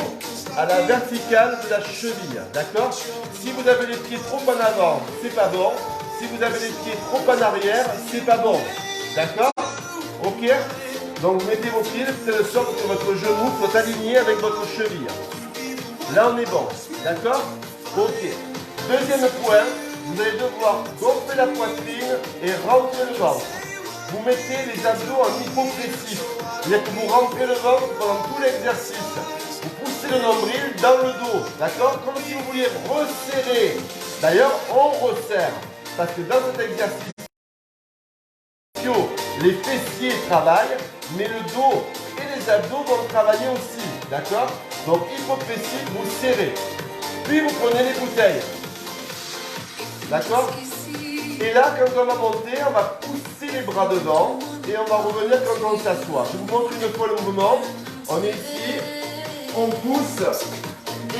à la verticale de la cheville, d'accord? Si vous avez les pieds trop en avant, c'est pas bon. Si vous avez les pieds trop en arrière, c'est pas bon. D'accord? Ok? Donc mettez vos pieds de telle sorte que votre genou soit aligné avec votre cheville. Là on est bon. D'accord? Ok. Deuxième point, vous allez devoir gonfler la poitrine et rentrer le ventre. Vous mettez les abdos en hypopressif. C'est-à-dire que vous rentrez le ventre pendant tout l'exercice. Vous poussez le nombril dans le dos. D'accord? Comme si vous vouliez resserrer. D'ailleurs, on resserre. Parce que dans cet exercice, les fessiers travaillent, mais le dos et les abdos vont travailler aussi. D'accord? Donc, hypopressif, vous serrez. Puis, vous prenez les bouteilles. D'accord? Et là, quand on va monter, on va pousser les bras devant et on va revenir quand on s'assoit. Je vous montre une fois le mouvement. On est ici, on pousse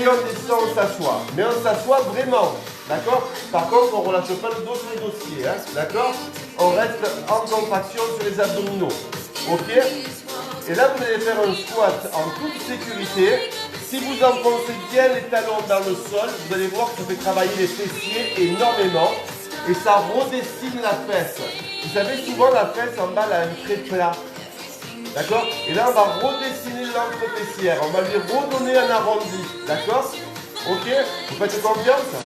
et on descend, on s'assoit. Mais on s'assoit vraiment. D'accord? Par contre, on ne relâche pas le dos sur les dossiers. Hein? D'accord? On reste en contraction sur les abdominaux. Ok? Et là, vous allez faire un squat en toute sécurité. Si vous enfoncez bien les talons dans le sol, vous allez voir que ça fait travailler les fessiers énormément. Et ça redessine la fesse. Vous savez, souvent la fesse en bas elle a un trait plat. D'accord? Et là, on va redessiner l'encre fessière. On va lui redonner un arrondi. D'accord? Ok? Vous faites confiance?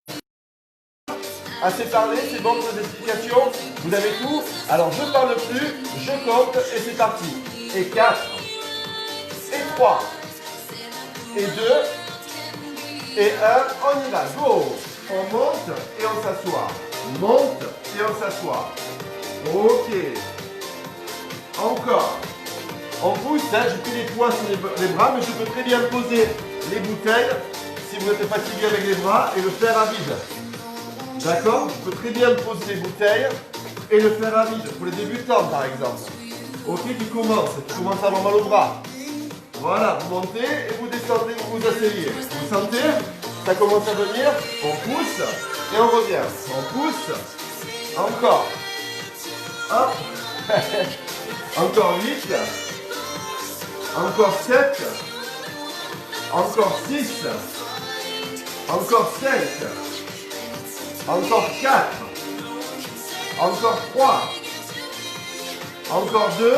Assez parlé, c'est bon pour les explications? Vous avez tout? Alors, je ne parle plus, je compte et c'est parti. Et 4, et 3, et 2, et 1, on y va. Go! On monte et on s'assoit. Monte et on s'assoit. Ok. Encore. On pousse, hein, j'ai fait les poids sur les bras, mais je peux très bien poser les bouteilles si vous êtes fatigué avec les bras et le faire à vide. D'accord? Je peux très bien poser les bouteilles et le faire à vide pour les débutants par exemple. Ok, qui commencent à avoir mal au bras. Voilà, vous montez et vous descendez, vous vous asseyez. Vous sentez? Ça commence à venir, on pousse et on revient. On pousse, encore. Hop. Encore 8. Encore 7. Encore 6. Encore 5. Encore 4. Encore 3. Encore 2.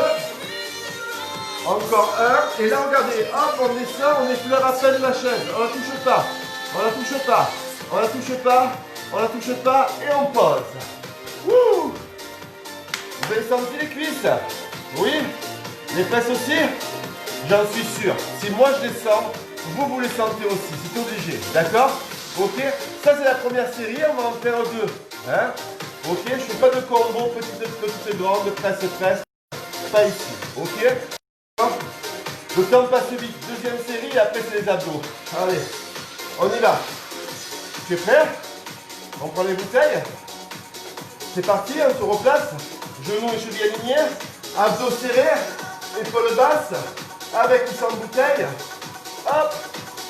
Encore 1. Et là, regardez, hop, on descend, on effleure à peine la chaise. On la touche pas. On la touche pas. On la touche pas. On la touche pas. Et on pose. Wouh! Vous avez senti les cuisses? Oui? Les fesses aussi? J'en suis sûr. Si moi je descends, vous les sentez aussi. C'est obligé. D'accord? Ok? Ça, c'est la première série. On va en faire deux. Hein? Ok? Je ne fais pas de combo petite, grande, presse. Pas ici. Ok? Le temps passe vite. Deuxième série et après, c'est les abdos. Allez. On y va. Tu es prêt? On prend les bouteilles. C'est parti. On se replace. Genoux et chevilles alignés. Abdos serrés. Épaules basses. Avec ou sans bouteille. Hop.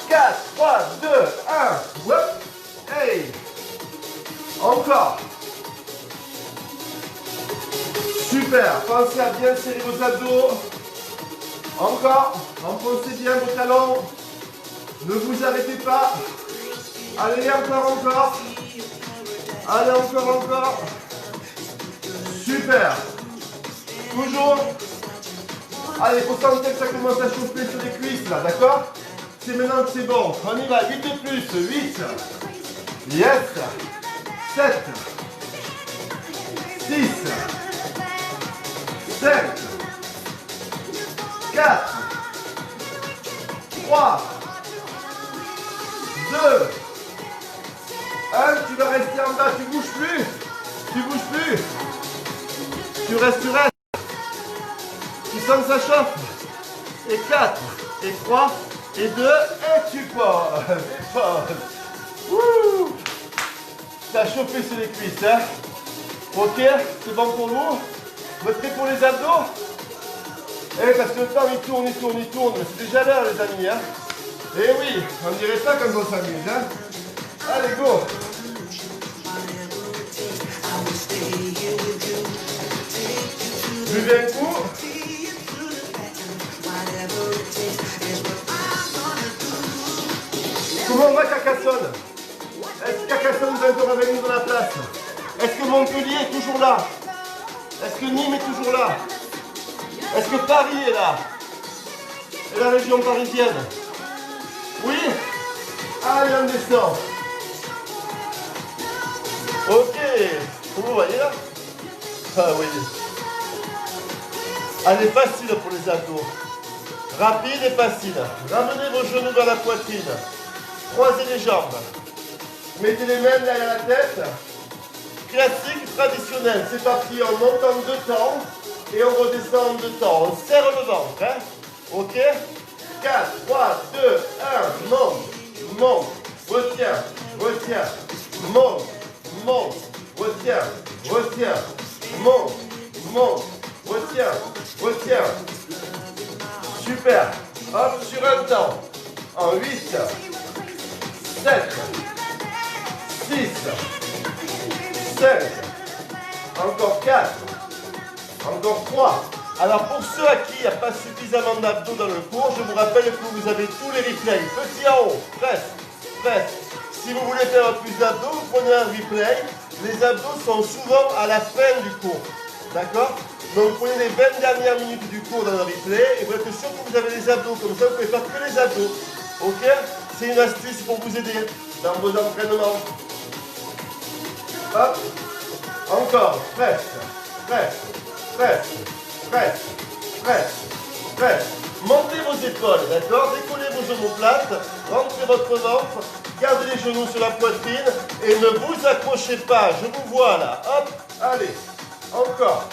4, 3, 2, 1. Hop. Hey. Encore. Super. Pensez à bien serrer vos abdos. Encore. Enfoncez bien vos talons. Ne vous arrêtez pas. Allez, encore. Allez, encore. Super. Toujours. Allez, il faut sentir que ça commence à chauffer sur les cuisses là, d'accord? C'est maintenant que c'est bon. On y va, 8 de plus. 8. Yes. 7. 6. 5. 4. 3. 2. 1. Tu vas rester en bas, tu bouges plus. Tu restes. Tu sens que ça chauffe. Et 4, et 3, et 2, et tu poses. Wouh! Ça a chauffé sur les cuisses. Hein? Ok, c'est bon pour vous? Vous êtes prêts pour les abdos? Eh, parce que le temps il tourne. Mais c'est déjà l'heure les amis. Hein? Eh oui, on ne dirait pas comme on s'amuse. Hein? Allez, go! Buvez un coup. Comment on va Carcassonne? Est-ce que Carcassonne vous êtes avec nous dans la place? Est-ce que Montpellier est toujours là? Est-ce que Nîmes est toujours là? Est-ce que Paris est là? Et la région parisienne? Oui? Allez, on descend. Ok. Vous voyez là? Ah oui. Elle est facile pour les abdos. Rapide et facile. Ramenez vos genoux vers la poitrine. Croisez les jambes. Mettez les mains derrière la tête. Classique, traditionnel. C'est parti, on monte en 2 temps et on redescend en 2 temps. On serre le ventre. Hein? Ok? 4, 3, 2, 1. Monte, monte, retiens, retiens. Monte, monte, retiens, retiens. Monte, monte, retiens, retiens. Super. Hop, sur un temps. En 8, 7, 6, 5, encore 4, encore 3. Alors pour ceux à qui il n'y a pas suffisamment d'abdos dans le cours, je vous rappelle que vous avez tous les replays. Petit en haut, presse, presse. Si vous voulez faire plus d'abdos, vous prenez un replay. Les abdos sont souvent à la fin du cours. D'accord? Donc prenez les 20 dernières minutes du cours dans le replay et vous êtes sûr que vous avez les abdos. Comme ça, vous pouvez faire que les abdos. Ok? C'est une astuce pour vous aider dans vos entraînements. Hop. Encore. Presse. Presse. Presse. Presse. Presse. Presse. Montez vos épaules, d'accord? Décollez vos omoplates. Rentrez votre ventre. Gardez les genoux sur la poitrine. Et ne vous accrochez pas. Je vous vois là. Hop. Allez. Encore.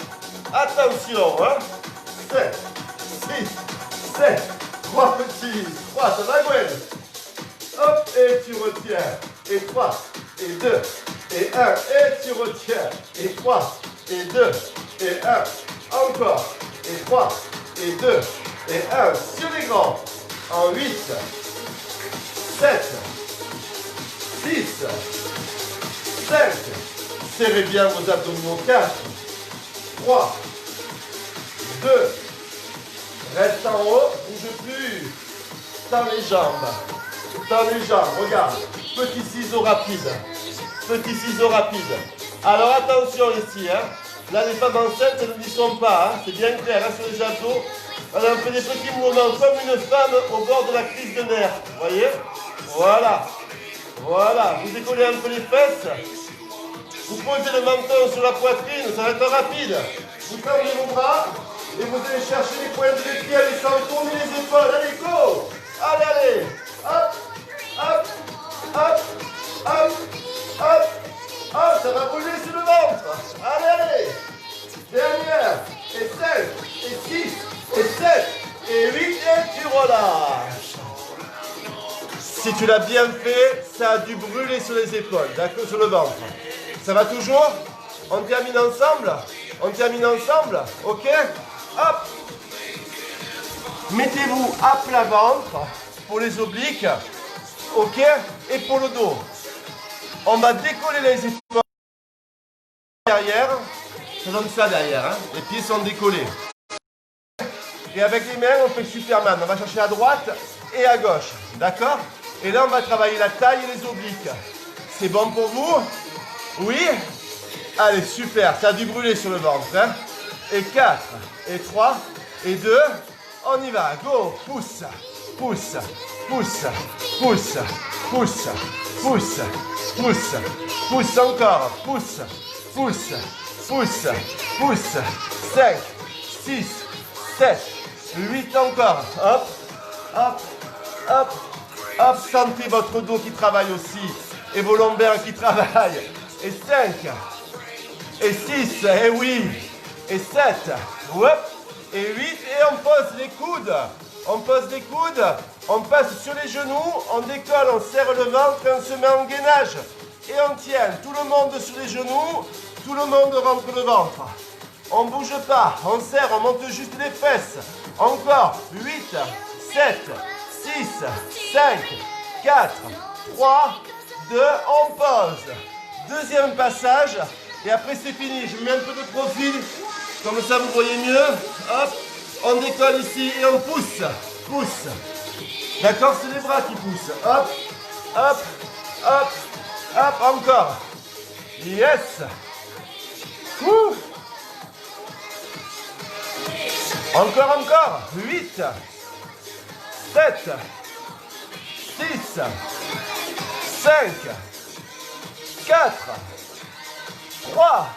Attention, hein? 7, 6, 7. 3 petits. 3, ça va, Gwen? Hop, et tu retiens. Et 3, et 2, et 1. Et tu retiens. Et 3, et 2, et 1. Encore. Et 3, et 2, et 1. Sur les grands. En 8, 7, 6, 5. Serrez bien vos abdominaux. 4, 3, 2. Reste en haut. Bouge plus. Tends les jambes. Tends les jambes. Regarde. Petit ciseau rapide. Petit ciseau rapide. Alors attention ici. Hein. Là, les femmes enceintes, elles ne y sont pas. Hein. C'est bien clair. Hein, sur les abdos. On fait des petits mouvements comme une femme au bord de la crise de nerfs. Vous voyez? Voilà. Voilà. Vous décollez un peu les fesses. Vous posez le menton sur la poitrine. Ça va être rapide. Vous tendez vos bras. Et vous allez chercher les pointes des pieds. Allez, sans tourner les épaules. Allez, go. Allez, allez. Hop. Hop. Hop. Hop. Hop. Hop. Ça va bouger sur le ventre. Allez, allez. Dernière. Et 5. Et 6. Et 7. Et 8. Et tu relâches. Si tu l'as bien fait, ça a dû brûler sur les épaules. D'accord, sur le ventre. Ça va toujours? On termine ensemble? On termine ensemble? Ok? Hop! Mettez-vous à plat ventre pour les obliques. Ok? Et pour le dos. On va décoller les épaules derrière. Ça donne ça derrière. Hein? Les pieds sont décollés. Et avec les mains, on fait Superman. On va chercher à droite et à gauche. D'accord? Et là, on va travailler la taille et les obliques. C'est bon pour vous? Oui? Allez, super. Ça a dû brûler sur le ventre. Hein? Et 4, et 3, et 2. On y va. Go. Pousse, pousse, pousse, pousse, pousse, pousse, pousse, pousse encore. Pousse, pousse, pousse, pousse. 5, 6, 7, 8 encore. Hop, hop, hop, hop. Sentez votre dos qui travaille aussi. Et vos lombaires qui travaillent. Et 5, et 6, et oui, et 7, hop, et 8, et on pose les coudes. On pose les coudes, on passe sur les genoux, on décolle, on serre le ventre et on se met en gainage. Et on tient, tout le monde sur les genoux, tout le monde rentre le ventre. On ne bouge pas, on serre, on monte juste les fesses. Encore, 8, 7, 6, 5, 4, 3, 2, on pose. Deuxième passage, et après c'est fini. Je mets un peu de profil, comme ça vous voyez mieux. Hop, on décolle ici et on pousse, pousse. D'accord, c'est les bras qui poussent. Hop, hop, hop, hop, encore. Yes, Ouh. Encore, encore. 8, 7, 6, 5, 4, 3,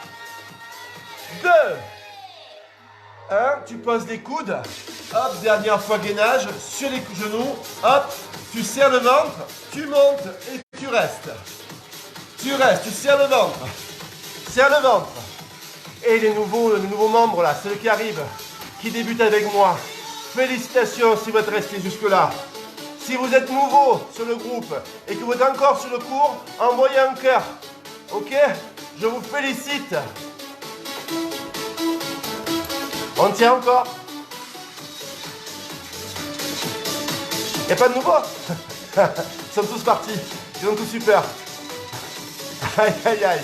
2, 1. Tu poses les coudes. Hop, dernière fois gainage sur les genoux. Hop, tu serres le ventre, tu montes et tu restes. Tu restes, tu serres le ventre. Serre le ventre. Et les nouveaux membres là, ceux qui arrivent, qui débutent avec moi. Félicitations si vous êtes restés jusque-là. Si vous êtes nouveau sur le groupe et que vous êtes encore sur le cours, envoyez un cœur. Ok? Je vous félicite. On tient encore? Il n'y a pas de nouveau? Ils sont tous partis. Ils sont tous super. Aïe, aïe, aïe.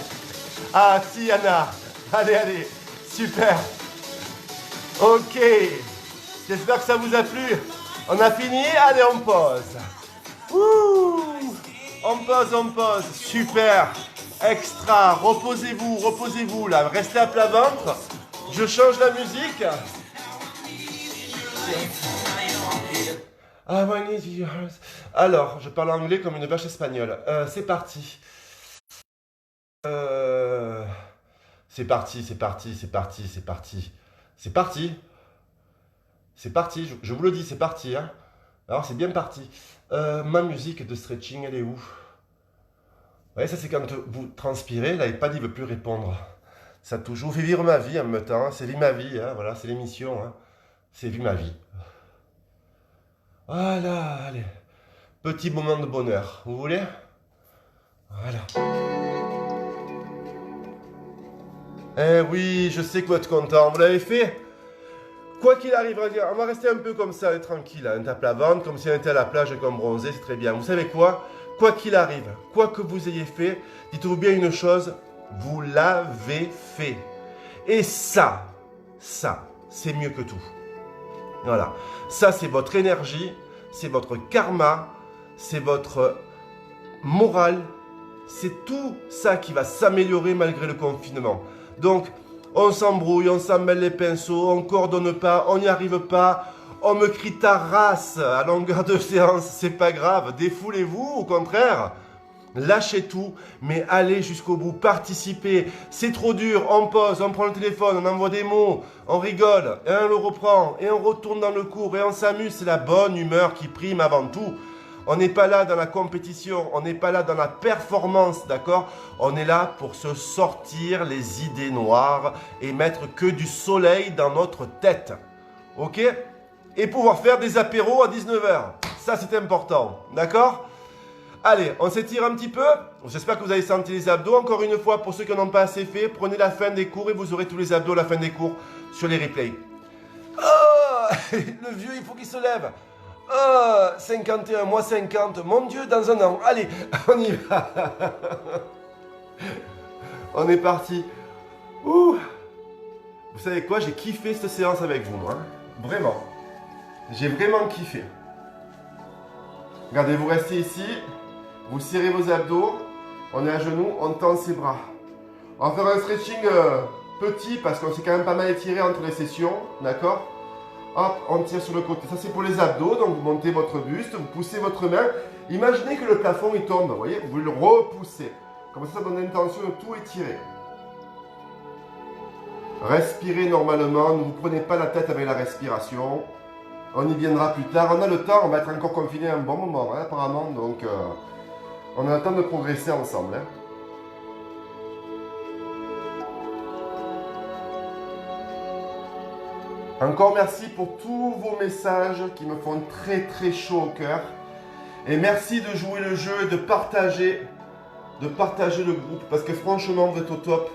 Ah, si, Anna. Allez, allez. Super. Ok. J'espère que ça vous a plu. On a fini. Allez, on pose. Ouh. On pose, on pose. Super. Extra. Reposez-vous, reposez-vous, là. Restez à plat ventre. Je change la musique. Ah, alors, je parle anglais comme une vache espagnole. C'est parti. C'est parti, c'est parti, c'est parti, c'est parti. C'est parti. C'est parti, je vous le dis, c'est parti. Hein. Alors, c'est bien parti. Ma musique de stretching, elle est où? Vous voyez, ça, c'est quand vous transpirez. Là, pas dit, il ne veut plus répondre. Ça touche. Je vous fais vivre ma vie en même temps. Hein. C'est vie ma vie. Hein. Voilà, c'est l'émission. Hein. C'est vie ma vie. Voilà, allez. Petit moment de bonheur. Vous voulez? Voilà. Eh oui, je sais que vous êtes content. Vous l'avez fait? Quoi qu'il arrive, on va rester un peu comme ça, tranquille. On tape la ventre, comme si on était à la plage et qu'on bronzait. C'est très bien. Vous savez quoi? Quoi qu'il arrive, quoi que vous ayez fait, dites-vous bien une chose. Vous l'avez fait. Et ça, c'est mieux que tout. Voilà. Ça, c'est votre énergie, c'est votre karma, c'est votre morale. C'est tout ça qui va s'améliorer malgré le confinement. Donc, on s'embrouille, on s'en mêle les pinceaux, on ne coordonne pas, on n'y arrive pas, on me crie ta race à longueur de séance, c'est pas grave. Défoulez-vous, au contraire. Lâchez tout, mais allez jusqu'au bout, participez. C'est trop dur, on pose, on prend le téléphone, on envoie des mots, on rigole, et on le reprend, et on retourne dans le cours, et on s'amuse. C'est la bonne humeur qui prime avant tout. On n'est pas là dans la compétition, on n'est pas là dans la performance, d'accord? On est là pour se sortir les idées noires et mettre que du soleil dans notre tête, ok? Et pouvoir faire des apéros à 19 h. Ça, c'est important, d'accord? Allez, on s'étire un petit peu. J'espère que vous avez senti les abdos. Encore une fois, pour ceux qui n'en ont pas assez fait, prenez la fin des cours et vous aurez tous les abdos à la fin des cours sur les replays. Oh, le vieux, il faut qu'il se lève. Oh, 51, moi 50. Mon Dieu, dans un an. Allez, on y va. On est parti. Ouh. Vous savez quoi, j'ai kiffé cette séance avec vous, moi. Vraiment. J'ai vraiment kiffé. Regardez, vous restez ici. Vous serrez vos abdos, on est à genoux, on tend ses bras. On va faire un stretching petit parce qu'on s'est quand même pas mal étiré entre les sessions, d'accord? Hop, on tire sur le côté. Ça, c'est pour les abdos, donc vous montez votre buste, vous poussez votre main. Imaginez que le plafond, il tombe, vous voyez? Vous le repoussez. Comme ça donne l'intention de tout étirer. Respirez normalement, ne vous prenez pas la tête avec la respiration. On y viendra plus tard. On a le temps, on va être encore confiné un bon moment, hein, apparemment, donc... on a le temps de progresser ensemble. Hein. Encore merci pour tous vos messages qui me font très très chaud au cœur. Et merci de jouer le jeu et de partager le groupe. Parce que franchement, vous êtes au top.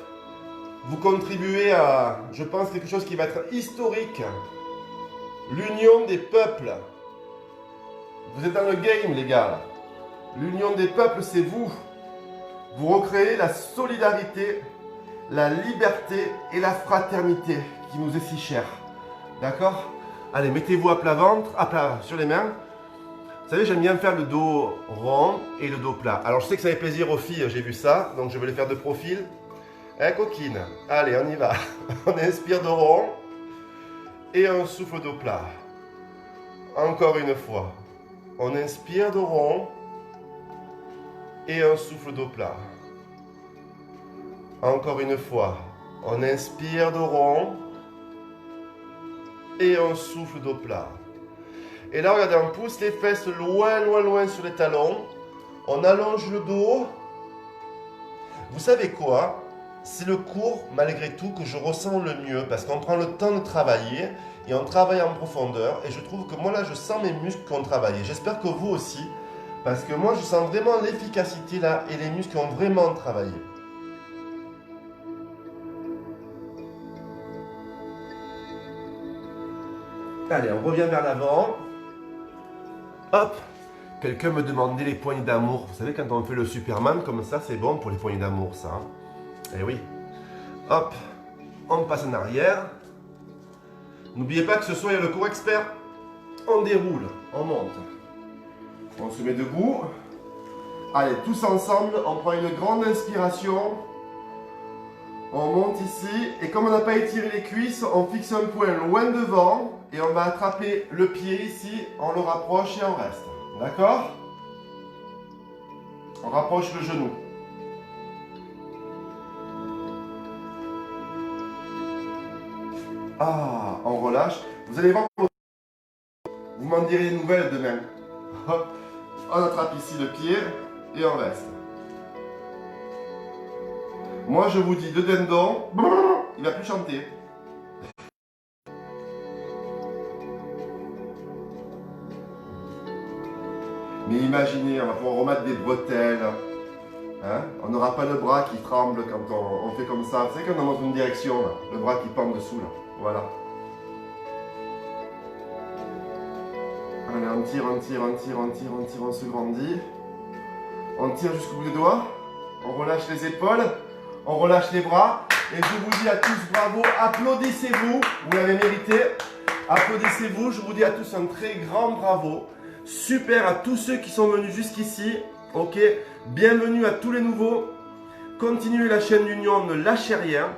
Vous contribuez à, je pense, quelque chose qui va être historique. L'union des peuples. Vous êtes dans le game, les gars. L'union des peuples, c'est vous. Vous recréez la solidarité, la liberté et la fraternité qui nous est si chère. D'accord? Allez, mettez-vous à plat ventre, à plat sur les mains. Vous savez, j'aime bien faire le dos rond et le dos plat. Alors, je sais que ça fait plaisir aux filles, j'ai vu ça, donc je vais les faire de profil. Hein, coquine? Allez, on y va. On inspire de rond et on souffle d'eau plat. Encore une fois. On inspire de rond et on souffle d'eau plat. Encore une fois. On inspire de rond et on souffle d'eau plat. Et là, regardez, on pousse les fesses loin, loin, loin sur les talons. On allonge le dos. Vous savez quoi? C'est le cours, malgré tout, que je ressens le mieux parce qu'on prend le temps de travailler et on travaille en profondeur. Et je trouve que moi, là, je sens mes muscles qui ont travaillé. J'espère que vous aussi, parce que moi, je sens vraiment l'efficacité là et les muscles ont vraiment travaillé. Allez, on revient vers l'avant. Hop! Quelqu'un me demandait les poignées d'amour. Vous savez, quand on fait le Superman comme ça, c'est bon pour les poignées d'amour, ça. Hein. Eh oui. Hop, on passe en arrière. N'oubliez pas que ce soir, il y a le cours expert. On déroule, on monte. On se met debout. Allez, tous ensemble, on prend une grande inspiration. On monte ici. Et comme on n'a pas étiré les cuisses, on fixe un point loin devant. Et on va attraper le pied ici. On le rapproche et on reste. D'accord? On rapproche le genou. Ah, on relâche. Vous allez voir, vous m'en direz des nouvelles demain. On attrape ici le pied et on reste. Moi, je vous dis, le dindon, il va plus chanter. Mais imaginez, on va pouvoir remettre des bretelles. Hein? On n'aura pas le bras qui tremble quand on fait comme ça. Vous savez quand on monte une direction, là, le bras qui pend dessous. Là. Voilà. Allez, on tire, on tire, on tire, on tire, on tire, on se grandit. On tire jusqu'au bout des doigts. On relâche les épaules. On relâche les bras. Et je vous dis à tous bravo. Applaudissez-vous. Vous l'avez mérité. Applaudissez-vous. Je vous dis à tous un très grand bravo. Super à tous ceux qui sont venus jusqu'ici. Ok. Bienvenue à tous les nouveaux. Continuez la chaîne d'Union. Ne lâchez rien.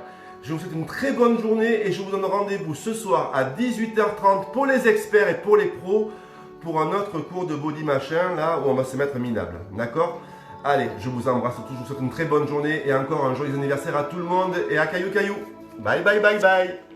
Je vous souhaite une très bonne journée et je vous donne rendez-vous ce soir à 18h30 pour les experts et pour les pros pour un autre cours de body machin là où on va se mettre minable. D'accord? Allez, je vous embrasse tous, je vous souhaite une très bonne journée et encore un joyeux anniversaire à tout le monde et à Caillou Caillou. Bye bye bye bye.